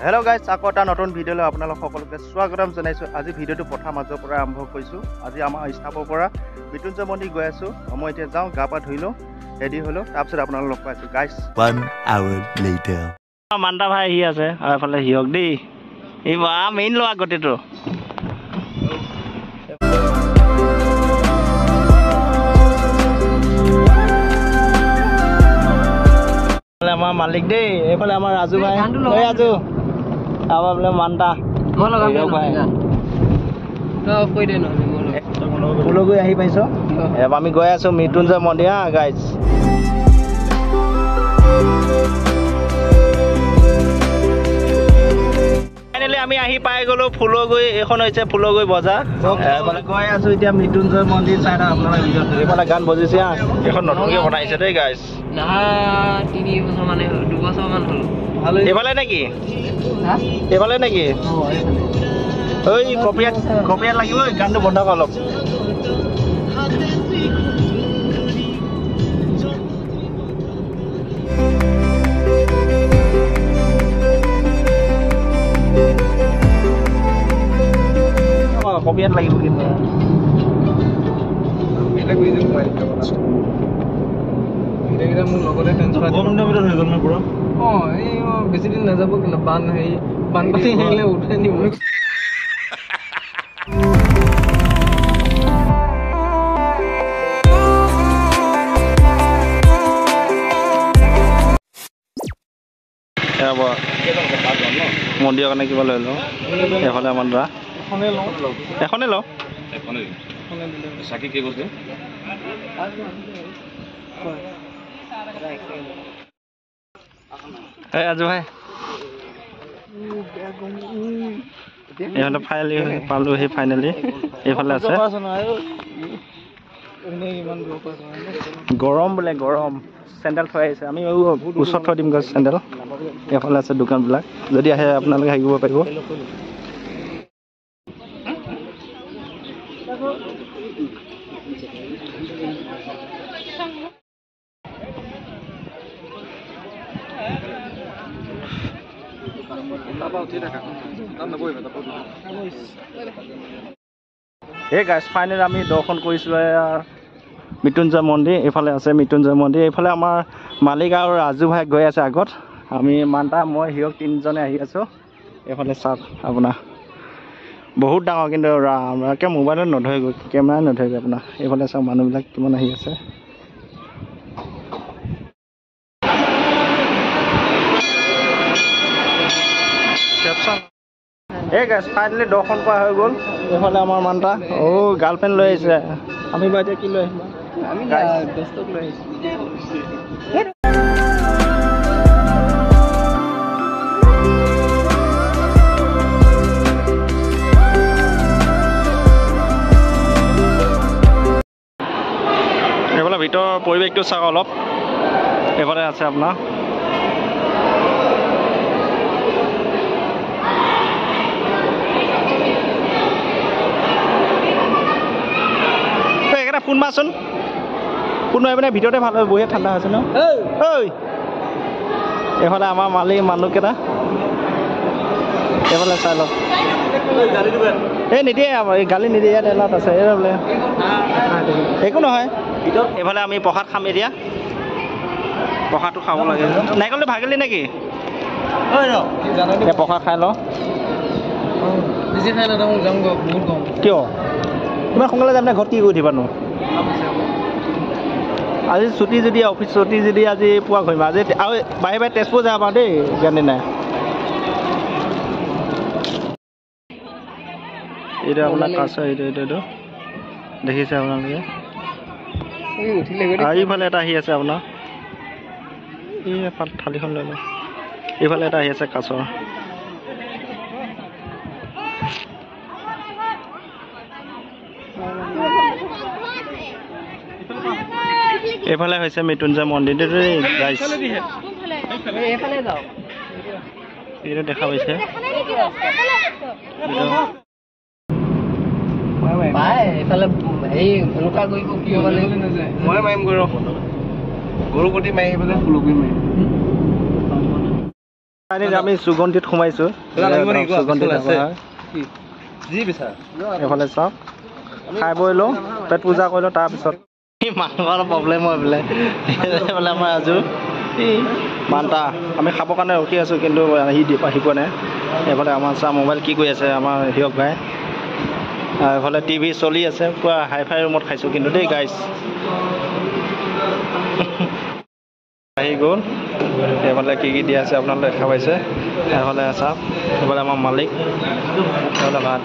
Hello' guys, আকৌ এটা নতুন ভিডিঅ'লৈ আপোনালোক সকলোকে স্বাগতম জনাইছোঁ। আজি ভিডিঅ'টো পথাৰ মাজৰ পৰা আৰম্ভ কৰিছোঁ। আজি আমাৰ ষ্টাফৰ পৰা মৃত্যুঞ্জয় মন্দিৰ গৈ আছোঁ। মই এতিয়া যাওঁ, গা পা ধুই লওঁ, ৰেডি হৈ লওঁ, তাৰপিছত আপোনালোক লগ পাইছোঁ গাইজ। 1 hour later. মান্তা ভাই আহি আছে আৰু এফালে হিয়ক দেই, এই মেইন লোৱা গোটেইটো। আমাৰ মালিক দেই, এইফালে আমাৰ ৰাজু ভাই, ৰাজু আমাৰ বোলে মান্তা ফুলগুৰি আহি পাইছ। আমি গৈ আছো মৃত্যুঞ্জয় মন্দিৰ হা গাইজ। ফাইনেলি আমি আহি পাই গলো ফুলগুৰি। এইখন হৈছে ফুলগুৰি বজাৰ। গৈ আছো এতিয়া মৃত্যুঞ্জয় মন্দিৰ চাই আপোনালোকে ভিডিঅ'ত। এইফালে গান বজিছে হা, এইখন নতুনকে বনাইছে দেই গাইজ। 3 বছৰ মানে 2 বছৰ মান হ'ল। এইফালে নেকি? এইফালে নেকি? ঐ কপিয়াত লাগিব, গানটো বন্ধ কৰ অলপ। কপিয়াত লাগিব কিন্তু বেছি দিন নাযাব কিন্তু বানপানী আহিলে উঠাই নিব। মন্দিৰৰ কাৰণে কিবা লৈ লওঁ। এইফালে আমাৰ দাদা এখনে লওঁ। এই ৰাজু ভাই, এইফালে ফাইনেলি পালোহি। ফাইনেলি এইফালে আছে গৰম বোলে, গৰম। চেণ্ডেল থৈ আহিছে, আমি ওচৰত থৈ দিম গৈ চেণ্ডেল। এইফালে আছে দোকানবিলাক, যদি আহে আপোনালোকে আহিব পাৰিব। এই গাইজ, ফাইনেলি আমি দৰ্শন কৰিছিলোঁ মৃত্যুঞ্জয় মন্দিৰ। এইফালে আছে মৃত্যুঞ্জয় মন্দিৰ। এইফালে আমাৰ মালিক আৰু ৰাজু ভাই গৈ আছে আগত। আমি মান্তা, মই, হিৰক 3জনে আহি আছোঁ। এইফালে চাওক আপোনাৰ, বহুত ডাঙৰ কিন্তু ৰামকে মোবাইলত নধৰেগৈ, কেমেৰাই নধৰেগৈ আপোনাৰ। এইফালে চাওক মানুহবিলাক কিমান আহি আছে। এই গাইজ, ফাইনেলি দৰ্শন কৰা হৈ গ'ল। এইফালে আমাৰ মান্তা গাৰ্লফ্ৰেণ্ড লৈ আহিছে। আমি বাৰু এতিয়া কি লৈ আহিম? আমি বেষ্টক লৈ আহিছোঁ। এইফালে ভিতৰৰ পৰিৱেশটো চাওক অলপ। এইফালে আছে আপোনাৰ ফোন মাৰচোন, ফোন মাৰি পিনে ভিতৰতে ভাল হয়, বঢ়িয়া ঠাণ্ডা হৈছে ন। ঐ এইফালে আমাৰ মালিক মানুহকেইটা, এইফালে চাই লওক। এই নিদিয়ে, এই গালি নিদিয়ে, ইয়াত এলাউট আছে। এই বোলে একো নহয়। এইফালে আমি প্ৰসাদ খাম এতিয়া। প্ৰসাদটো খাব লাগে। নাৰিকলটো ভাগিলি নেকি? প্ৰসাদ খাই লওঁ। কিয় ইমান সোনকালে যাম নে? ঘৰত কি কৰি দিবানো? আজি ছুটি যদি, অফিচ ছুটি যদি আজি পুৱা ঘূৰিম। আজি আৰু বাহিৰে বাহিৰে তেজপুৰ যাম আৰু দেই, জানি নাই। এইটো আপোনাৰ কাছ, এইটো দেখিছে আপোনালোকে। আৰু এইফালে এটা আহি আছে আপোনাৰ, এই থালিখন লৈ লওঁ। এইফালে এটা আহি আছে কাছৰ। এইফালে হৈছে মৃত্যুঞ্জয় মন্দিৰটো দেই গাইজ। এইটো দেখা পাইছে। মই মাৰিম গৰু, গৰু প্ৰতি মাৰি আহিবলৈ ফুলগুৰি মাৰিম। ফাইনেলি আমি সুগন্ধিত সোমাইছোঁ সুগন্ধিত এইফালে চাওক খাই বৈ লওঁ পেট পূজা কৰি লওঁ তাৰপিছত মাংসৰ প্ৰব্লেম হৈ পেলাই এইফালে আমাৰ আজু মানটা আমি খাবৰ কাৰণে ৰখি আছোঁ কিন্তু আহি পোৱা নাই এইফালে আমাৰ চা মোবাইল কি কৰি আছে আমাৰ হিৰক ভাই এইফালে টিভি চলি আছে পুৰা হাই ফাই ৰুমত খাইছোঁ কিন্তু দেই গাইজ আহি গ'ল এইফালে কি দিয়া আছে আপোনালোকে দেখা পাইছে এইফালে চাওক এইফালে আমাৰ মালিক এইফালে ভাত